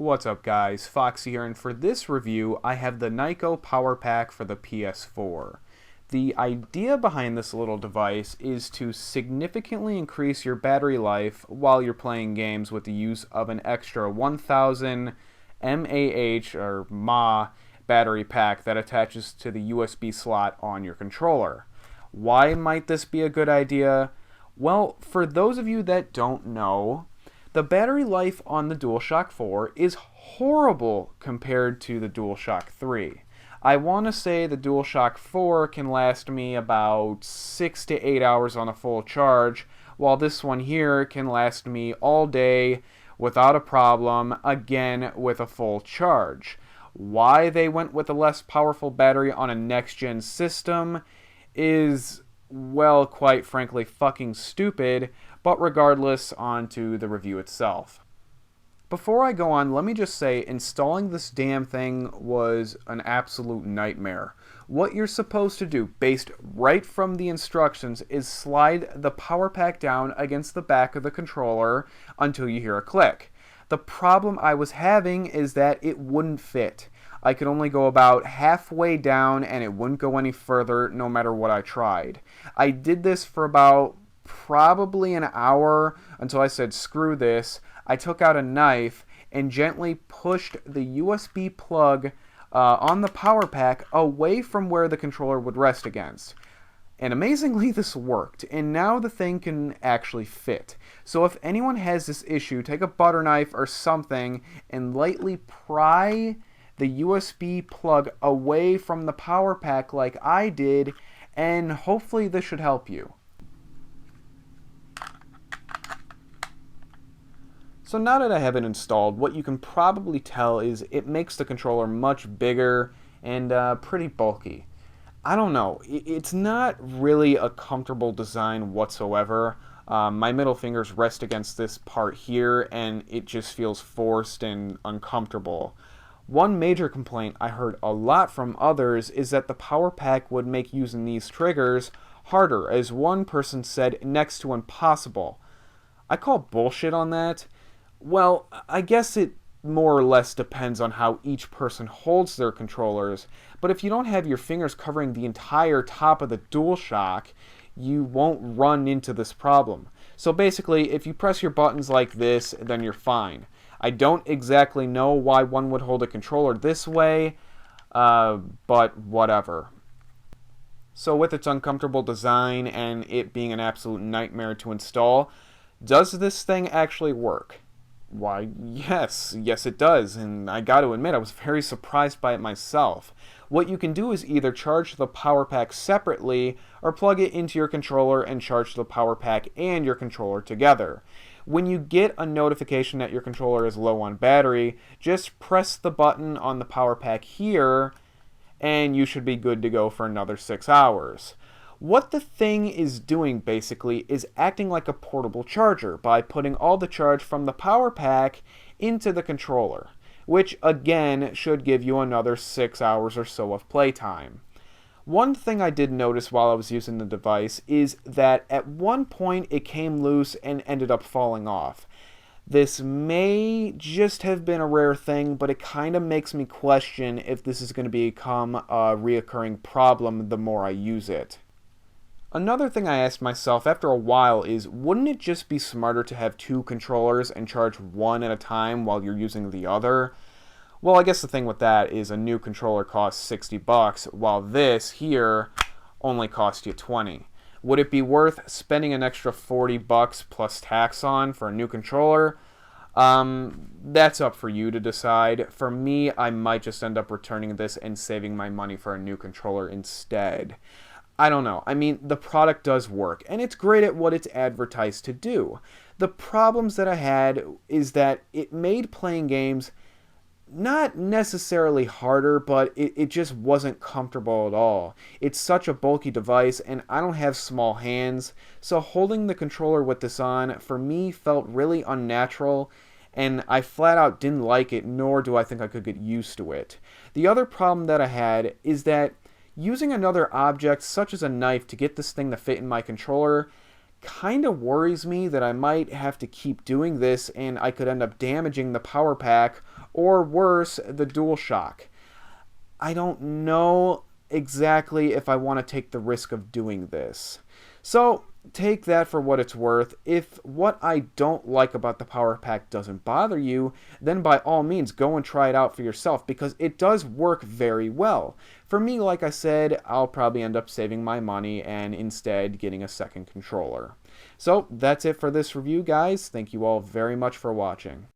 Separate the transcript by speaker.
Speaker 1: What's up guys, Foxxy here, and for this review I have the Nyko Power Pack for the PS4. The idea behind this little device is to significantly increase your battery life while you're playing games with the use of an extra 1000 mAh or mAh battery pack that attaches to the USB slot on your controller. Why might this be a good idea? Well, for those of you that don't know, the battery life on the DualShock 4 is horrible compared to the DualShock 3. I want to say the DualShock 4 can last me about 6 to 8 hours on a full charge, while this one here can last me all day without a problem, again with a full charge. Why they went with a less powerful battery on a next-gen system is, well, quite frankly, fucking stupid, but regardless, on to the review itself. Before I go on, let me just say, installing this damn thing was an absolute nightmare. What you're supposed to do, based right from the instructions, is slide the power pack down against the back of the controller until you hear a click. The problem I was having is that it wouldn't fit. I could only go about halfway down and it wouldn't go any further no matter what I tried. I did this for about probably an hour until I said screw this. I took out a knife and gently pushed the USB plug on the power pack away from where the controller would rest against. And amazingly, this worked, and now the thing can actually fit. So if anyone has this issue, take a butter knife or something and lightly pry the USB plug away from the power pack like I did, and hopefully this should help you. So now that I have it installed, what you can probably tell is it makes the controller much bigger and pretty bulky. I don't know, it's not really a comfortable design whatsoever. My middle fingers rest against this part here and it just feels forced and uncomfortable. One major complaint I heard a lot from others is that the power pack would make using these triggers harder, as one person said next to impossible. I call bullshit on that. Well, I guess it more or less depends on how each person holds their controllers, but if you don't have your fingers covering the entire top of the DualShock, you won't run into this problem. So basically, if you press your buttons like this, then you're fine. I don't exactly know why one would hold a controller this way, but whatever. So with its uncomfortable design and it being an absolute nightmare to install, does this thing actually work? Why, yes it does, and I gotta admit I was very surprised by it myself. What you can do is either charge the power pack separately or plug it into your controller and charge the power pack and your controller together. When you get a notification that your controller is low on battery, just press the button on the power pack here and you should be good to go for another 6 hours. What the thing is doing basically is acting like a portable charger by putting all the charge from the power pack into the controller, which again should give you another 6 hours or so of playtime. One thing I did notice while I was using the device is that at one point it came loose and ended up falling off. This may just have been a rare thing, but it kind of makes me question if this is going to become a reoccurring problem the more I use it. Another thing I asked myself after a while is, wouldn't it just be smarter to have two controllers and charge one at a time while you're using the other? Well, I guess the thing with that is a new controller costs $60, while this here only costs you $20. Would it be worth spending an extra $40 plus tax on for a new controller? That's up for you to decide. For me, I might just end up returning this and saving my money for a new controller instead. I don't know. I mean, the product does work, and it's great at what it's advertised to do. The problems that I had is that it made playing games not necessarily harder, but it just wasn't comfortable at all. It's such a bulky device, and I don't have small hands, so holding the controller with this on, for me, felt really unnatural, and I flat out didn't like it, nor do I think I could get used to it. The other problem that I had is that using another object, such as a knife, to get this thing to fit in my controller kind of worries me that I might have to keep doing this and I could end up damaging the power pack or worse, the DualShock. I don't know exactly if I want to take the risk of doing this. So take that for what it's worth. If what I don't like about the Power Pack doesn't bother you, then by all means go and try it out for yourself, because it does work very well. For me, like I said, I'll probably end up saving my money and instead getting a second controller. So that's it for this review, guys. Thank you all very much for watching.